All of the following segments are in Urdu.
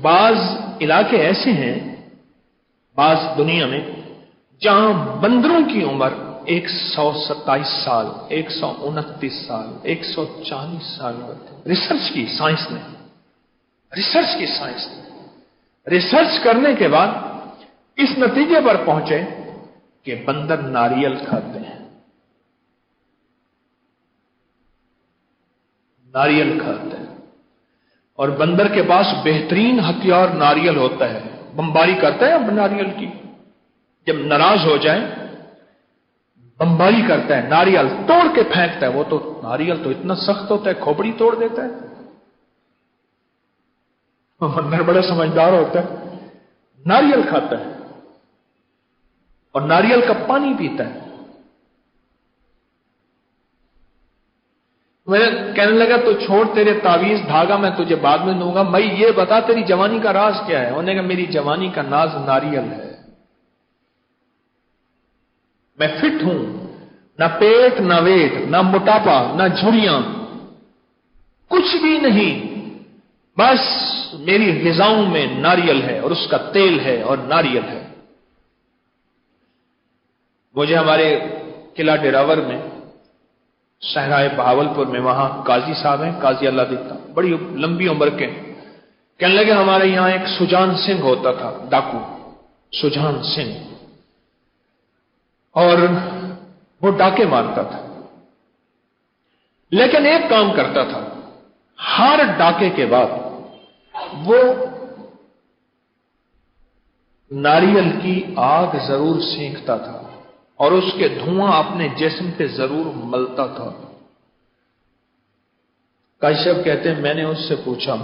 بعض علاقے ایسے ہیں بعض دنیا میں جہاں بندروں کی عمر 127 سال 129 سال 140 سال ہوتے ہیں۔ ریسرچ کی سائنس نے ریسرچ کرنے کے بعد اس نتیجے پر پہنچے کہ بندر ناریل کھاتے ہیں، ناریل کھاتے ہیں، اور بندر کے پاس بہترین ہتھیار ناریل ہوتا ہے، بمباری کرتا ہے اب ناریل کی، جب ناراض ہو جائے بمباری کرتا ہے، ناریل توڑ کے پھینکتا ہے، وہ تو ناریل تو اتنا سخت ہوتا ہے کھوپڑی توڑ دیتا ہے، بندر بڑا سمجھدار ہوتا ہے، ناریل کھاتا ہے اور ناریل کا پانی پیتا ہے۔ میں کہنے لگا تو چھوڑ تیرے تعویذ دھاگا میں تجھے بعد میں دوں گا، میں یہ بتا تیری جوانی کا راز کیا ہے؟ انہوں نے کہا میری جوانی کا ناز ناریل ہے، میں فٹ ہوں، نہ پیٹ نہ ویٹ نہ موٹاپا نہ جھریاں کچھ بھی نہیں، بس میری غذاؤں میں ناریل ہے اور اس کا تیل ہے اور ناریل ہے۔ مجھے ہمارے قلعہ ڈیراور میں صحرائے بہاولپور میں وہاں قاضی صاحب ہیں، قاضی اللہ دیتا، بڑی لمبی عمر کے، کہنے لگے ہمارے یہاں ایک سجان سنگھ ہوتا تھا، ڈاکو سجان سنگھ، اور وہ ڈاکے مارتا تھا، لیکن ایک کام کرتا تھا، ہر ڈاکے کے بعد وہ ناریل کی آگ ضرور سینکتا تھا اور اس کے دھواں اپنے جسم پہ ضرور ملتا تھا۔ قاضی صاحب کہتے ہیں میں نے اس سے پوچھا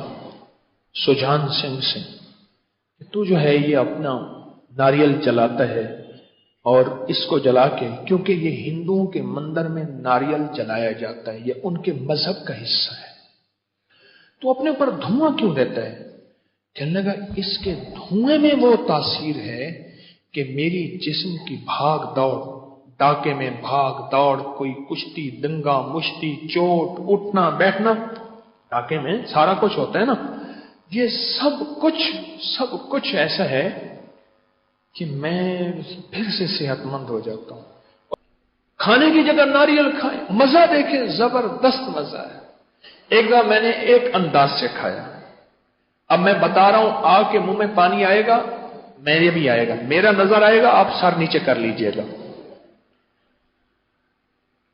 سجان سنگھ سے کہ تو جو ہے یہ اپنا ناریل جلاتا ہے اور اس کو جلا کے، کیونکہ یہ ہندوؤں کے مندر میں ناریل جلایا جاتا ہے، یہ ان کے مذہب کا حصہ ہے، تو اپنے اوپر دھواں کیوں دیتا ہے؟ کہنے لگا اس کے دھوئیں میں وہ تاثیر ہے کہ میری جسم کی بھاگ دوڑ، ڈاکے میں بھاگ دوڑ، کوئی کشتی دنگا مشتی چوٹ اٹھنا بیٹھنا، ڈاکے میں سارا کچھ ہوتا ہے نا، یہ سب کچھ ایسا ہے کہ میں پھر سے صحت مند ہو جاتا ہوں۔ کھانے کی جگہ ناریل کھائیں، مزہ دیکھیں، زبردست مزہ ہے۔ ایک بار میں نے ایک انداز سے کھایا، اب میں بتا رہا ہوں، آ کے منہ میں پانی آئے گا، میرے بھی آئے گا، میرا نظر آئے گا، آپ سر نیچے کر لیجئے گا۔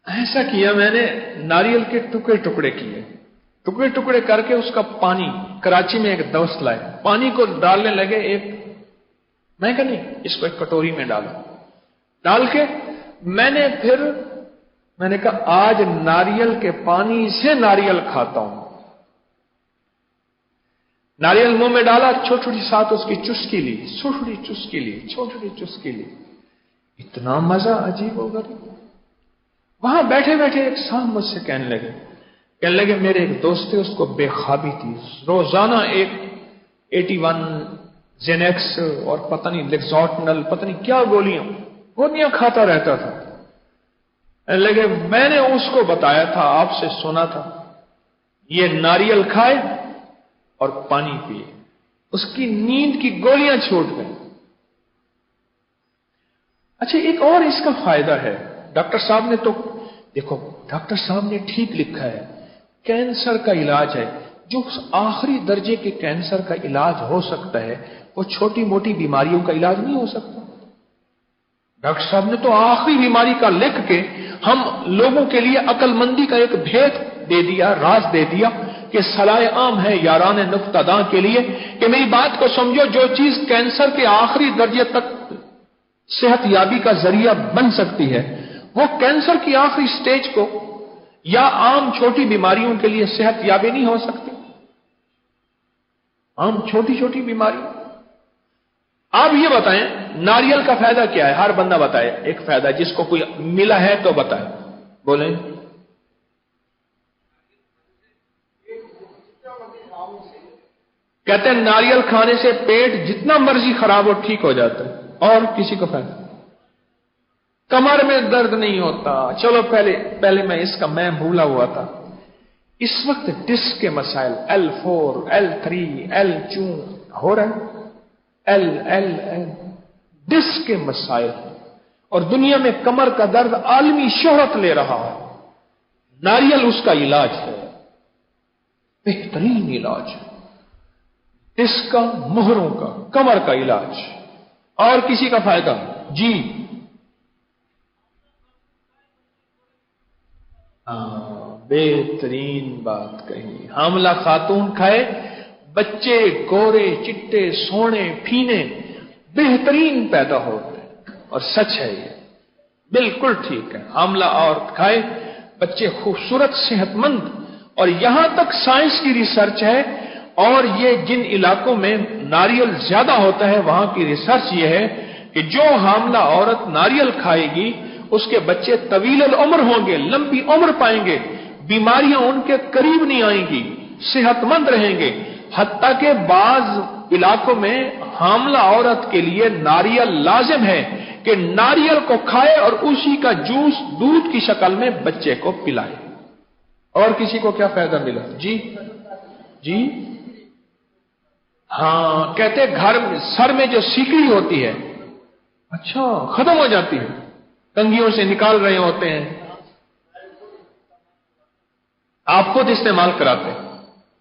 ایسا کیا میں نے، ناریل کے ٹکڑے ٹکڑے کیے، ٹکڑے ٹکڑے کر کے اس کا پانی، کراچی میں ایک دوست لائے، پانی کو ڈالنے لگے، میں کہا نہیں، اس کو ایک کٹوری میں ڈالا، ڈال کے میں نے کہا آج ناریل کے پانی سے ناریل کھاتا ہوں۔ ناریل منہ میں ڈالا، چھوٹی چھوٹی ساتھ اس کی چسکی لی، چھوٹی چسکی لی، اتنا مزہ عجیب و غریب۔ وہاں بیٹھے بیٹھے ایک صاحب مجھ سے کہنے لگے میرے ایک دوست تھے، اس کو بے خوابی تھی، روزانہ ایک 81 زینیکس اور پتہ نہیں لیکزوٹنل، پتہ نہیں کیا گولیاں کھاتا رہتا تھا۔ لگے میں نے اس کو بتایا تھا، آپ سے سنا تھا، یہ ناریل کھائے اور پانی پیے، اس کی نیند کی گولیاں چھوٹ گئیں۔ اچھا ایک اور اس کا فائدہ ہے، ڈاکٹر صاحب نے تو دیکھو، ڈاکٹر صاحب نے ٹھیک لکھا ہے، کینسر کا علاج ہے، جو آخری درجے کے کینسر کا علاج ہو سکتا ہے وہ چھوٹی موٹی بیماریوں کا علاج نہیں ہو سکتا۔ ڈاکٹر صاحب نے تو آخری بیماری کا لکھ کے ہم لوگوں کے لیے عقل مندی کا ایک بھید دے دیا، راز دے دیا کہ صلاح عام ہے یاران نقطہ داں کے لیے کہ میری بات کو سمجھو، جو چیز کینسر کے آخری درجے تک صحت یابی کا ذریعہ بن سکتی ہے، وہ کینسر کی آخری سٹیج کو یا عام چھوٹی بیماریوں کے لیے صحت یابی نہیں ہو سکتی، عام چھوٹی بیماری۔ آپ یہ بتائیں ناریل کا فائدہ کیا ہے؟ ہر بندہ بتائے ایک فائدہ جس کو کوئی ملا ہے تو بتائے، بولیں۔ کہتے ہیں ناریل کھانے سے پیٹ جتنا مرضی خراب ہو ٹھیک ہو جاتا ہے۔ اور کسی کو فائدہ؟ کمر میں درد نہیں ہوتا، چلو پہلے میں بھولا ہوا تھا، اس وقت ڈسک کے مسائل L4 L3 L2 ہو رہا ہے ایل ایل ایل ڈسک کے مسائل ہیں اور دنیا میں کمر کا درد عالمی شہرت لے رہا ہے. ناریل اس کا علاج ہے، بہترین علاج ہے. ڈسک کا، مہروں کا، کمر کا علاج. اور کسی کا فائدہ؟ جی بہترین بات کہی. حاملہ خاتون کھائے، بچے گورے چٹے سونے پھینے بہترین پیدا ہوتے ہیں. اور سچ ہے یہ، بالکل ٹھیک ہے. حاملہ عورت کھائے، بچے خوبصورت صحت مند. اور یہاں تک سائنس کی ریسرچ ہے، اور یہ جن علاقوں میں ناریل زیادہ ہوتا ہے وہاں کی ریسرچ یہ ہے کہ جو حاملہ عورت ناریل کھائے گی اس کے بچے طویل العمر ہوں گے، لمبی عمر پائیں گے، بیماریاں ان کے قریب نہیں آئیں گی، صحت مند رہیں گے. حتیٰ کہ بعض علاقوں میں حاملہ عورت کے لیے ناریل لازم ہے کہ ناریل کو کھائے اور اسی کا جوس دودھ کی شکل میں بچے کو پلائے. اور کسی کو کیا فائدہ ملا؟ جی جی ہاں، کہتے گھر سر میں جو سیکڑی ہوتی ہے اچھا ختم ہو جاتی ہے، کنگھیوں سے نکال رہے ہوتے ہیں. آپ خود استعمال کراتے ہیں؟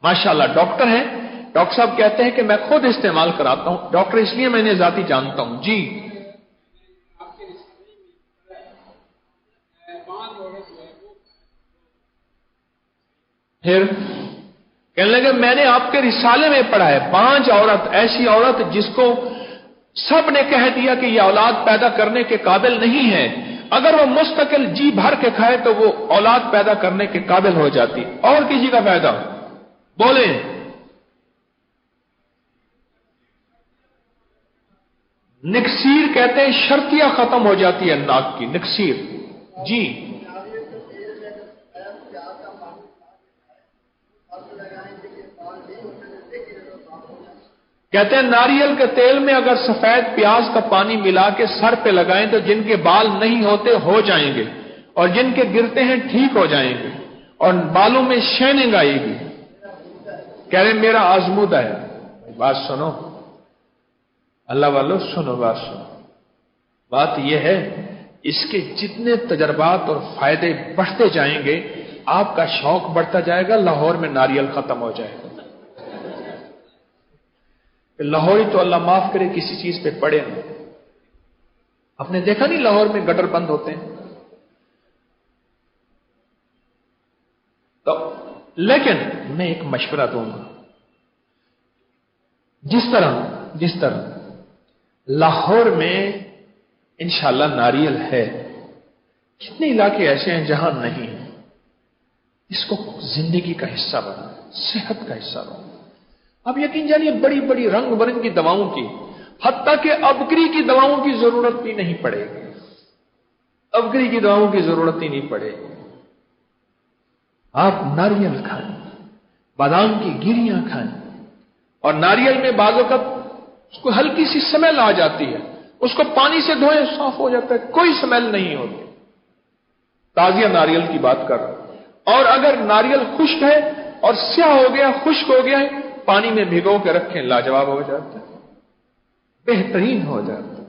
ماشاءاللہ ڈاکٹر ہیں، ڈاکٹر صاحب کہتے ہیں کہ میں خود استعمال کراتا ہوں. ڈاکٹر اس لیے میں نے ذاتی جانتا ہوں. جی پھر کہنے لگے میں نے آپ کے رسالے میں پڑھا ہے 5 عورت، ایسی عورت جس کو سب نے کہہ دیا کہ یہ اولاد پیدا کرنے کے قابل نہیں ہے، اگر وہ مستقل جی بھر کے کھائے تو وہ اولاد پیدا کرنے کے قابل ہو جاتی. اور کسی کا فائدہ؟ بولیں. نکسیر کہتے ہیں شرطیہ ختم ہو جاتی ہے ناک کی، نکسیر. جی کہتے ہیں ناریل کے تیل میں اگر سفید پیاز کا پانی ملا کے سر پہ لگائیں تو جن کے بال نہیں ہوتے ہو جائیں گے، اور جن کے گرتے ہیں ٹھیک ہو جائیں گے، اور بالوں میں شائننگ آئے گی. کہہ رہے میرا آزمودہ ہے. بات سنو اللہ والو، سنو بات سنو. بات یہ ہے اس کے جتنے تجربات اور فائدے بڑھتے جائیں گے آپ کا شوق بڑھتا جائے گا. لاہور میں ناریل ختم ہو جائے گا. لاہوری تو اللہ معاف کرے کسی چیز پہ پڑے نہیں. آپ نے دیکھا نہیں لاہور میں گٹر بند ہوتے ہیں تو. لیکن میں ایک مشورہ دوں گا، جس طرح لاہور میں انشاءاللہ ناریل ہے، کتنے علاقے ایسے ہیں جہاں نہیں ہے. اس کو زندگی کا حصہ بنا، صحت کا حصہ بنا. اب یقین جانیے بڑی بڑی رنگ برنگی دواؤں کی، حتیٰ کہ ابگری کی دواؤں کی ضرورت بھی نہیں پڑے گی. ابگری کی دواؤں کی ضرورت ہی نہیں پڑے گی. آپ ناریل کھائیں، بادام کی گیریاں کھائیں. اور ناریل میں بعض اوقات اس کو ہلکی سی سمیل آ جاتی ہے، اس کو پانی سے دھوئیں صاف ہو جاتا ہے، کوئی سمیل نہیں ہوتی. تازیہ ناریل کی بات کر رہا ہوں. اور اگر ناریل خشک ہے اور سیاہ ہو گیا، خشک ہو گیا ہے، پانی میں بھگو کے رکھیں، لاجواب ہو جاتا ہے، بہترین ہو جاتا ہے.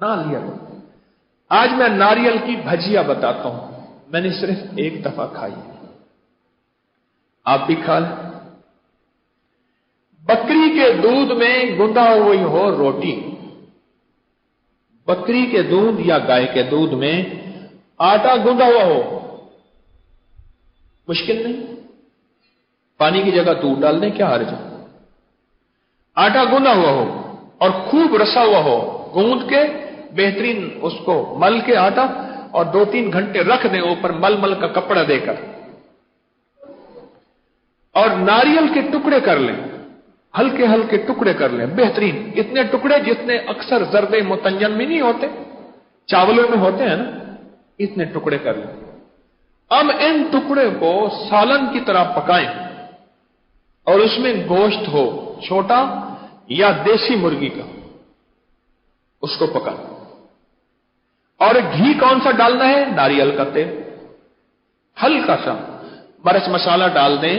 ناریل. آج میں ناریل کی بھجیا بتاتا ہوں. میں نے صرف ایک دفعہ کھائی، آپ بھی کھا لیں. بکری کے دودھ میں گندا ہوئی ہو روٹی، بکری کے دودھ یا گائے کے دودھ میں آٹا گندا ہوا ہو، مشکل نہیں، پانی کی جگہ دودھ ڈال دیں، کیا حرج ہے. آٹا گندا ہوا ہو اور خوب رسا ہوا ہو، گوندھ کے بہترین اس کو مل کے آٹا اور 2-3 گھنٹے رکھ دیں اوپر مل کا کپڑا دے کر. اور ناریل کے ٹکڑے کر لیں، ہلکے ہلکے ٹکڑے کر لیں، بہترین اتنے ٹکڑے جتنے اکثر ضرب متنجن میں نہیں ہوتے، چاولوں میں ہوتے ہیں نا، اتنے ٹکڑے کر لیں. اب ان ٹکڑے کو سالن کی طرح پکائیں اور اس میں گوشت ہو چھوٹا یا دیسی مرغی کا، اس کو پکائیں. اور گھی کون سا ڈالنا ہے؟ ناریل کا تیل، ہلکا سا مرچ مسالہ ڈال دیں،